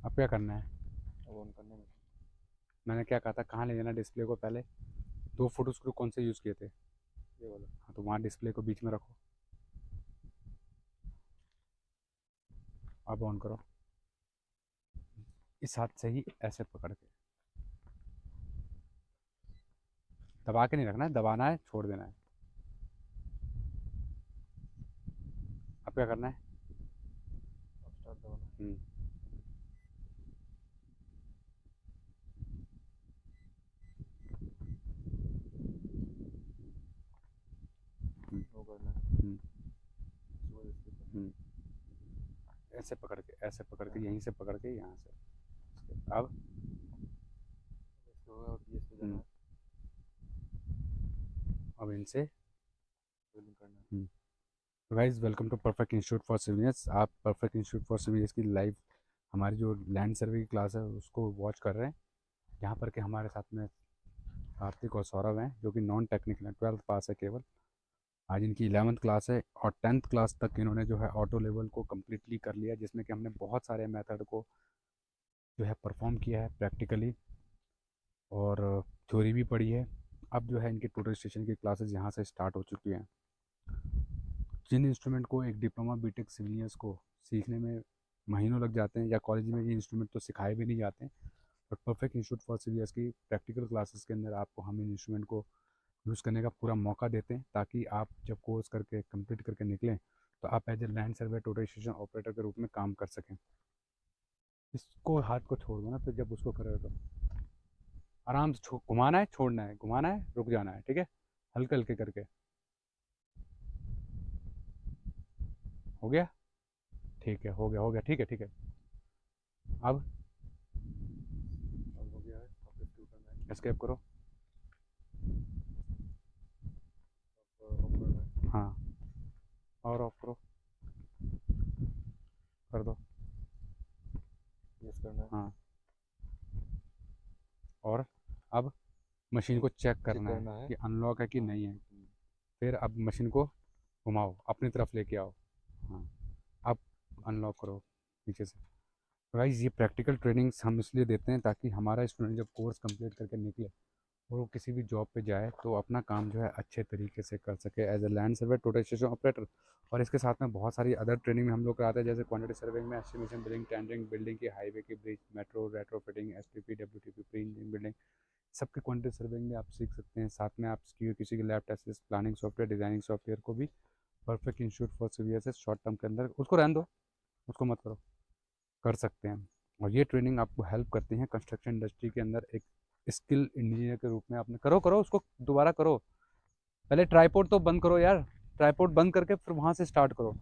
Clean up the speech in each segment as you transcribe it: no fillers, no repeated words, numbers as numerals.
अब क्या करना है? अब ऑन करने में। मैंने क्या कहा था, कहाँ ले जाना डिस्प्ले को पहले? दो फोटो स्क्रू कौन से यूज़ किए थे? ये वाला। हाँ, तो वहाँ डिस्प्ले को बीच में रखो। अब ऑन करो। इस हाथ से ही ऐसे पकड़ के, दबा के नहीं रखना है, दबाना है, छोड़ देना है। अब क्या करना है? अब स्टार्ट दबाना है। हम्म, हम्म, वो करना है। हम्म, सुबह इसके ऊपर। हम्म। ऐसे पकड़ के, ऐसे पकड़ के, यहीं से पकड़ के, यहाँ से। अब इसके होगा और पीएस पे जाना हम्म, है। अब इनसे। रोलिंग करना है। तो guys, welcome to perfect institute for civil engineers. आप perfect institute for civil engineers की लाइव हमारी जो लैंड सर्वे की क्लास है उसको वॉच कर रहे हैं। यहाँ पर के हमारे साथ में कार्तिक और सौरभ हैं, जो कि नॉन टेक्निकल हैं, 12th पास है केवल। आज इनकी 11th क्लास है और 10th क्लास तक इन्होंने जो है ऑटो लेवल को कम्प्लीटली कर लिया, जिसमें कि हमने बहुत सारे मेथड को जो है परफॉर्म किया है प्रैक्टिकली, और थ्योरी भी पढ़ी है। अब जो है इनकी टोटल स्टेशन की क्लासेस यहाँ से स्टार्ट हो चुकी हैं। जिन इंस्ट्रूमेंट को एक डिप्लोमा बीटेक सिविल इंजीनियर्स को सीखने में महीनों लग जाते हैं, या कॉलेज में ये इंस्ट्रूमेंट तो सिखाए भी नहीं जाते हैं, but perfect institute for civil engineers की प्रैक्टिकल क्लासेस के अंदर आपको हम इन इंस्ट्रूमेंट को यूज़ करने का पूरा मौका देते हैं, ताकि आप जब कोर्स करके कंप्लीट करके निकलें तो आप as a land survey total station operator के रूप में काम कर सकें। इसको हाथ को छोड़ दो ना, फिर जब उसको करोगे तो आराम से घुमाना है, छोड़ना है, घुमाना है, रुक जाना है, ठीक है? हल्के हल्के करके। हो गया? ठीक है, हो गया, हो गया, ठीक है, ठीक है। अब अब हो गया है। अब इसके करना है। एस्केप करो। अब ऑफ करना है। हाँ, और ऑफ करो। कर दो। यस करना है। हाँ, और अब मशीन को चेक चेक करना है करना है। कि अनलॉक है कि हाँ। नहीं है। फिर अब मशीन को घुमाओ, अपनी तरफ लेके आओ। हाँ, अब अनलॉक करो पीछे से। गाइस, ये प्रैक्टिकल ट्रेनिंग्स हम इसलिए देते हैं ताकि हमारा स्टूडेंट जब कोर्स कंप्लीट करके निकले और वो किसी भी जॉब पे जाए तो अपना काम जो है अच्छे तरीके से कर सके as a land survey total station operator. और इसके साथ में बहुत सारी अदर ट्रेनिंग में हम लोग कराते हैं, जैसे क्वांटिटी सर्विंग में एस्टिमेशन, बिल्डिंग, टेंडरिंग, बिल्डिंग की, हाईवे की, bridge, metro, retro fitting, STP, WTP, pre engineering building, सबके क्वांटिटी सर्विंग में आप सीख सकते हैं। साथ में आप किसी की lab test, planning software, designing software को भी परफेक्ट इंस्टीट्यूट फॉर सिविल से शॉर्ट टर्म के अंदर, उसको रहने दो, उसको मत करो, कर सकते हैं। और ये ट्रेनिंग आपको हेल्प करती है कंस्ट्रक्शन इंडस्ट्री के अंदर एक स्किल इंजीनियर के रूप में। आपने करो करो उसको दोबारा करो। पहले ट्राईपोड तो बंद करो यार, ट्राईपोड बंद करके फिर वहाँ से स्टार्ट करो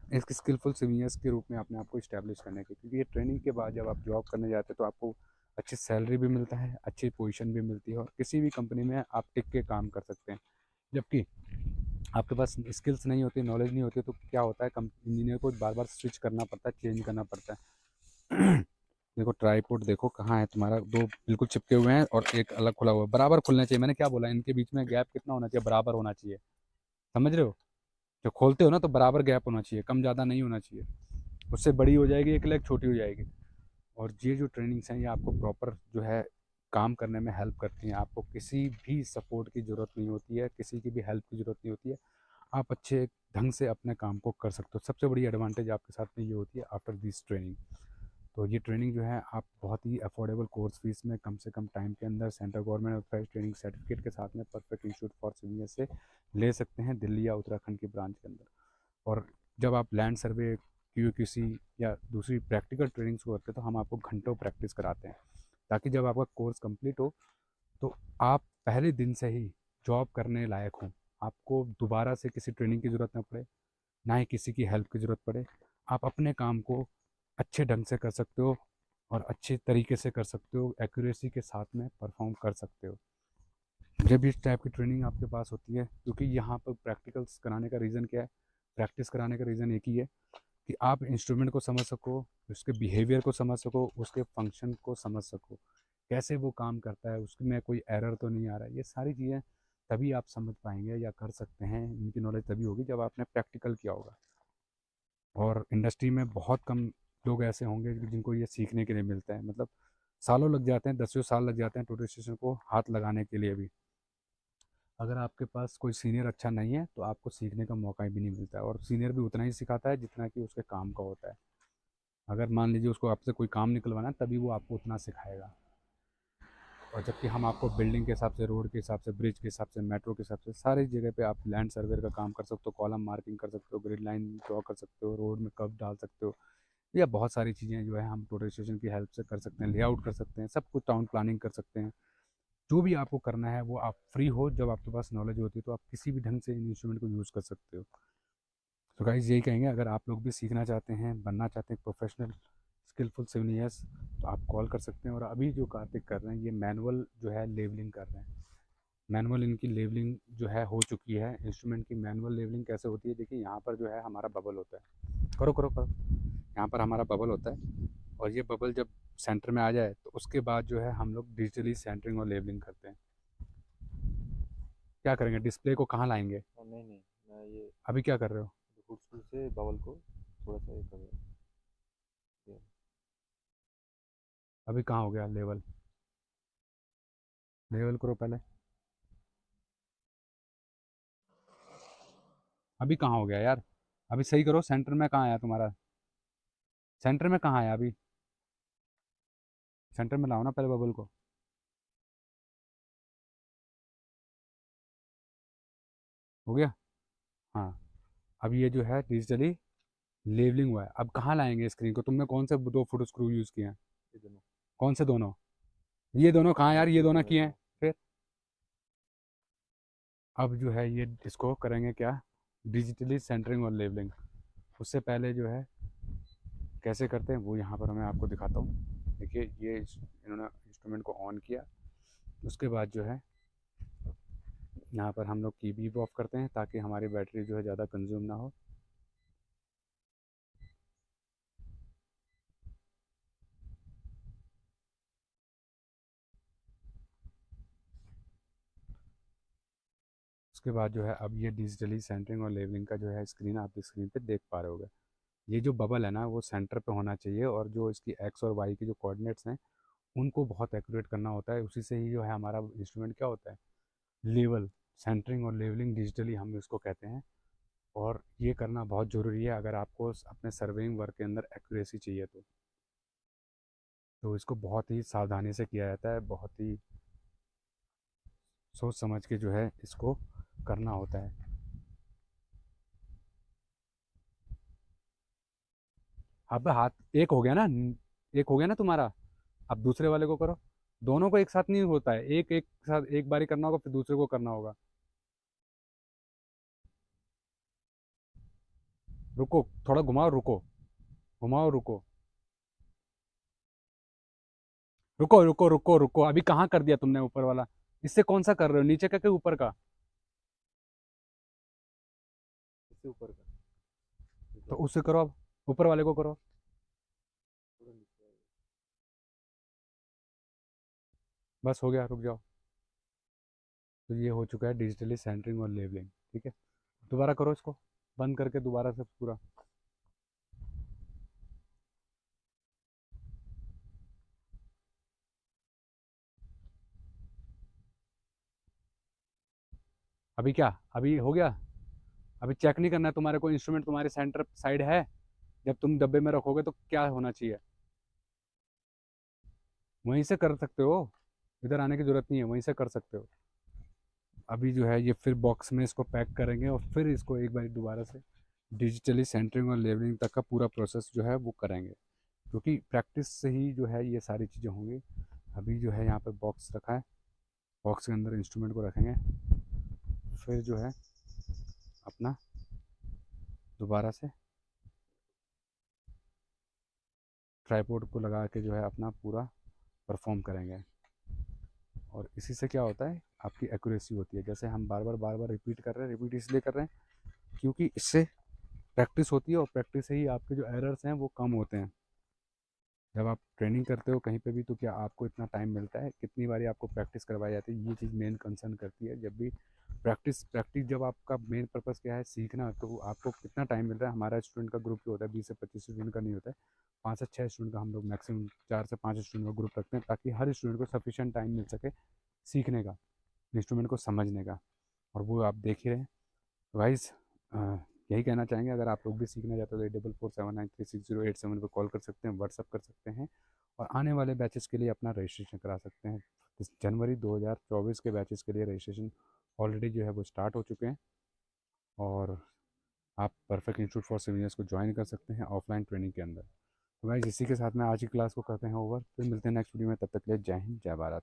एक स्किलफुल सीनियर्स के रूप में अपने आप को इस्टेब्लिश करने की, क्योंकि ये ट्रेनिंग के बाद जब आप जॉब करने जाते हैं तो आपको अच्छी सैलरी भी मिलता है, अच्छी पोजीशन भी मिलती है, और किसी भी कंपनी में आप टिक के काम कर सकते हैं। जबकि आपके पास स्किल्स नहीं होती, नॉलेज नहीं होती, तो क्या होता है, कम इंजीनियर को बार बार स्विच करना पड़ता है, चेंज करना पड़ता है। देखो ट्राईपोड, देखो कहाँ है तुम्हारा, दो बिल्कुल चिपके हुए हैं और एक अलग खुला हुआ है, बराबर खुलना चाहिए। मैंने क्या बोला, इनके बीच में गैप कितना होना चाहिए, बराबर होना चाहिए। समझ रहे हो? जब खोलते हो ना तो बराबर गैप होना चाहिए, कम ज़्यादा नहीं होना चाहिए। उससे बड़ी हो जाएगी एक लेग, छोटी हो जाएगी। और ये जो ट्रेनिंग्स हैं ये आपको प्रॉपर जो है काम करने में हेल्प करती हैं। आपको किसी भी सपोर्ट की ज़रूरत नहीं होती है, किसी की भी हेल्प की ज़रूरत नहीं होती है। आप अच्छे ढंग से अपने काम को कर सकते हो। सबसे बड़ी एडवांटेज आपके साथ में ये होती है आफ्टर दिस ट्रेनिंग। तो ये ट्रेनिंग जो है आप बहुत ही अफोर्डेबल कोर्स फीस में कम से कम टाइम के अंदर central government authorize training certificate के साथ में परफेक्ट इंस्टीट्यूट फॉर सिविल से ले सकते हैं, दिल्ली या उत्तराखंड की ब्रांच के अंदर। और जब आप लैंड सर्वे, क्यूसी या दूसरी प्रैक्टिकल ट्रेनिंग्स को करते हैं तो हम आपको घंटों प्रैक्टिस कराते हैं, ताकि जब आपका कोर्स कंप्लीट हो तो आप पहले दिन से ही जॉब करने लायक हों। आपको दोबारा से किसी ट्रेनिंग की ज़रूरत ना पड़े, ना ही किसी की हेल्प की ज़रूरत पड़े। आप अपने काम को अच्छे ढंग से कर सकते हो और अच्छे तरीके से कर सकते हो, एक्यूरेसी के साथ में परफॉर्म कर सकते हो जब इस टाइप की ट्रेनिंग आपके पास होती है। क्योंकि यहाँ पर प्रैक्टिकल्स कराने का रीज़न क्या है, प्रैक्टिस कराने का रीज़न एक ही है कि आप इंस्ट्रूमेंट को समझ सको, उसके बिहेवियर को समझ सको, उसके फंक्शन को समझ सको, कैसे वो काम करता है, उसमें कोई एरर तो नहीं आ रहा है। ये सारी चीज़ें तभी आप समझ पाएंगे या कर सकते हैं, इनकी नॉलेज तभी होगी जब आपने प्रैक्टिकल किया होगा। और इंडस्ट्री में बहुत कम लोग ऐसे होंगे जिनको ये सीखने के लिए मिलता है, मतलब सालों लग जाते हैं, 10 साल लग जाते हैं टोटल स्टेशन को हाथ लगाने के लिए भी। अगर आपके पास कोई सीनियर अच्छा नहीं है तो आपको सीखने का मौका भी नहीं मिलता है, और सीनियर भी उतना ही सिखाता है जितना कि उसके काम का होता है। अगर मान लीजिए उसको आपसे कोई काम निकलवाना है तभी वो आपको उतना सिखाएगा, और जबकि हम आपको बिल्डिंग के हिसाब से, रोड के हिसाब से, ब्रिज के हिसाब से, मेट्रो के हिसाब से सारी जगह पे आप लैंड सर्वेयर का काम कर सकते हो, कॉलम मार्किंग कर सकते हो, ग्रिड लाइन ड्रॉ कर सकते हो, रोड में कर्व डाल सकते हो, या बहुत सारी चीज़ें जो है हम टोटल स्टेशन की हेल्प से कर सकते हैं, लेआउट कर सकते हैं, सब कुछ टाउन प्लानिंग कर सकते हैं। जो भी आपको करना है वो आप फ्री हो, जब आपके पास नॉलेज होती है तो आप किसी भी ढंग से इन इंस्ट्रूमेंट को यूज़ कर सकते हो। तो गाइस यही कहेंगे, अगर आप लोग भी सीखना चाहते हैं, बनना चाहते हैं प्रोफेशनल स्किलफुल सिविल इंजीनियर्स, तो आप कॉल कर सकते हैं। और अभी जो कार्तिक कर रहे हैं ये मैनुअल जो है लेवलिंग कर रहे हैं। मैनुअल इनकी लेवलिंग जो है हो चुकी है। इंस्ट्रूमेंट की मैनुअल लेवलिंग कैसे होती है, देखिए यहाँ पर जो है हमारा बबल होता है, करो करो करो, यहाँ पर हमारा बबल होता है, और ये बबल जब सेंटर में आ जाए तो उसके बाद जो है हम लोग डिजिटली सेंटरिंग और लेबलिंग करते हैं। क्या करेंगे, डिस्प्ले को कहाँ लाएंगे? नहीं नहीं, मैं ये अभी क्या कर रहे हो? फुट स्क्रू से बबल को थोड़ा सा ये कर रहा हूँ। ये अभी कहाँ हो गया लेवल? लेवल करो पहले। अभी कहाँ हो गया यार? अभी सही करो, सेंटर में कहाँ आया तुम्हारा? सेंटर में कहाँ आया अभी? सेंटर में लाओ ना पहले बबल को। हो गया? हाँ। अब ये जो है डिजिटली लेवलिंग हुआ है। अब कहाँ लाएंगे स्क्रीन को? तुमने कौन से 2 फुट स्क्रू यूज़ किए हैं? ये दोनों, कौन से दोनों? ये दोनों कहाँ यार? ये दोनों दोनों ये किए हैं दोनों। फिर? अब जो है ये इसको करेंगे क्या, डिजिटली सेंटरिंग और लेवलिंग। उससे पहले जो है कैसे करते हैं वो यहाँ पर मैं आपको दिखाता हूँ। देखिए ये इन्होंने इंस्ट्रूमेंट को ऑन किया, उसके बाद जो है यहाँ पर हम लोग की भी ऑफ करते हैं ताकि हमारी बैटरी जो है ज़्यादा कंज्यूम ना हो। उसके बाद जो है अब ये डिजिटली सेंटरिंग और लेवलिंग का जो है स्क्रीन आप स्क्रीन पे देख पा रहे होगे। ये जो बबल है ना वो सेंटर पे होना चाहिए, और जो इसकी एक्स और वाई की जो कोऑर्डिनेट्स हैं उनको बहुत एक्यूरेट करना होता है। उसी से ही जो है हमारा इंस्ट्रूमेंट क्या होता है, लेवल, सेंटरिंग और लेवलिंग डिजिटली हम इसको कहते हैं। और ये करना बहुत ज़रूरी है अगर आपको अपने सर्वेइंग वर्क के अंदर एक्यूरेसी चाहिए तो इसको बहुत ही सावधानी से किया जाता है, बहुत ही सोच समझ के जो है इसको करना होता है। अब हाथ एक हो गया ना, एक हो गया ना तुम्हारा। अब दूसरे वाले को करो। दोनों को एक साथ नहीं होता है, एक एक साथ एक बारी करना होगा फिर दूसरे को करना होगा। रुको, थोड़ा घुमाओ, रुको, घुमाओ, रुको, रुको रुको रुको रुको, अभी कहाँ कर दिया तुमने ऊपर वाला? इससे कौन सा कर रहे हो, नीचे का कि ऊपर का? इससे ऊपर का, ये तो दोनों उससे करो, अब ऊपर वाले को करो। थोड़ा नीचे आएगा। बस हो गया, रुक जाओ। तो ये हो चुका है डिजिटली सेंटरिंग और लेबलिंग, ठीक है। दोबारा करो इसको, बंद करके दोबारा से पूरा। अभी क्या, अभी हो गया? अभी चेक नहीं करना है तुम्हारे को, इंस्ट्रूमेंट तुम्हारे सेंटर साइड है। जब तुम डब्बे में रखोगे तो क्या होना चाहिए, वहीं से कर सकते हो, इधर आने की ज़रूरत नहीं है, वहीं से कर सकते हो। अभी जो है ये फिर बॉक्स में इसको पैक करेंगे और फिर इसको एक बार दोबारा से डिजिटली सेंटरिंग और लेबलिंग तक का पूरा प्रोसेस जो है वो करेंगे, क्योंकि प्रैक्टिस से ही जो है ये सारी चीज़ें होंगी। अभी जो है यहाँ पर बॉक्स रखा है, बॉक्स के अंदर इंस्ट्रूमेंट को रखेंगे, फिर जो है अपना दोबारा से ट्राईपोड को लगा के जो है अपना पूरा परफॉर्म करेंगे। और इसी से क्या होता है, आपकी एक्यूरेसी होती है। जैसे हम बार बार रिपीट कर रहे हैं, रिपीट इसलिए कर रहे हैं क्योंकि इससे प्रैक्टिस होती है, और प्रैक्टिस से ही आपके जो एरर्स हैं वो कम होते हैं। जब आप ट्रेनिंग करते हो कहीं पे भी तो क्या आपको इतना टाइम मिलता है, कितनी बारी आपको प्रैक्टिस करवाई जाती है, ये चीज़ मेन कंसर्न करती है जब भी प्रैक्टिस प्रैक्टिस जब आपका मेन पर्पस क्या है सीखना, तो आपको कितना टाइम मिल रहा है। हमारा स्टूडेंट का ग्रुप जो होता है 20 से 25 स्टूडेंट का नहीं होता है, 5 से 6 स्टूडेंट का हम लोग मैक्सिमम 4 से 5 स्टूडेंट का ग्रुप रखते हैं, ताकि हर स्टूडेंट को सफिशिएंट टाइम मिल सके सीखने का, इंस्ट्रूमेंट को समझने का। और वो आप देख ही रहे हैं। वाइज यही कहना चाहेंगे, अगर आप लोग भी सीखना चाहते हो तो 8447936087 पर कॉल कर सकते हैं, व्हाट्सअप कर सकते हैं, और आने वाले बैचेस के लिए अपना रजिस्ट्रेशन करा सकते हैं। इस जनवरी 2024 के बैचेस के लिए रजिस्ट्रेशन ऑलरेडी जो है वो स्टार्ट हो चुके हैं, और आप perfect institute for civil engineers को ज्वाइन कर सकते हैं ऑफलाइन ट्रेनिंग के अंदर। तो गाइस इसी के साथ में आज की क्लास को करते हैं ओवर, फिर मिलते हैं नेक्स्ट वीडियो में, तब तक के लिए जय हिंद जय भारत।